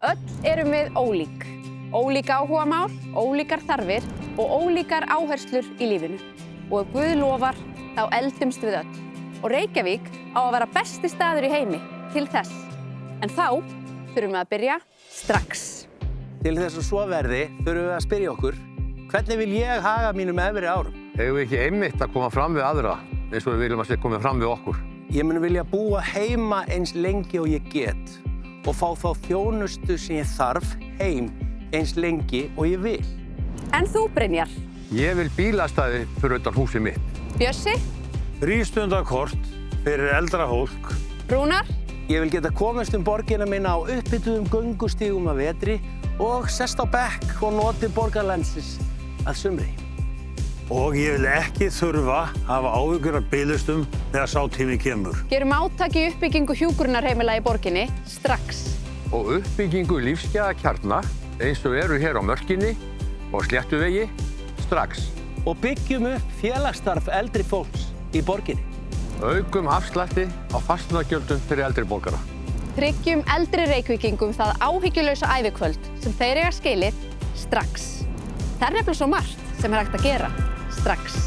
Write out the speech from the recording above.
Öll erum við ólík. Ólík áhugamál, ólíkar þarfir og ólíkar áherslur í lífinu. Og ef Guð lofar, þá eldumst við öll. Og Reykjavík á að vera besti staður í heimi til þess. En þá þurfum við að byrja strax. Til þess að svo verði þurfum við að spyrja okkur, hvernig vil ég haga mínum efri árum? Eigum við ekki einmitt að koma fram við aðra eins og við viljum að koma fram við okkur? Ég mun vilja búa heima eins lengi og ég get og fá þá þjónustu sem ég þarf heim eins lengi og ég vil. En þú, Brynjar? Ég vil bílastæði fyrir utan húsið mitt. Bjössi? Frístundakort fyrir eldra fólk. Rúnar? Ég vil geta komist borgina minna á upphituðum göngustígum að vetri og sest á bekk og notið borgarlandsins að sumri. Og ég vil ekki þurfa að hafa áhyggjur af biðlistum þegar sá tími kemur. Gerum átak í uppbyggingu hjúkrunarheimila í borginni strax. Og uppbyggingu lífsgæðakjarna eins og eru hér á Mörkinni og Sléttuvegi strax. Og byggjum upp félagsstarf eldri fólks í borginni. Aukum afslætti á fasteignagjöldum fyrir eldri borgara. Tryggjum eldri Reykvíkingum það áhyggjulausa ævikvöld sem þeir eiga skilið strax. Það er nefnilega svo margt sem er hægt að gera strax.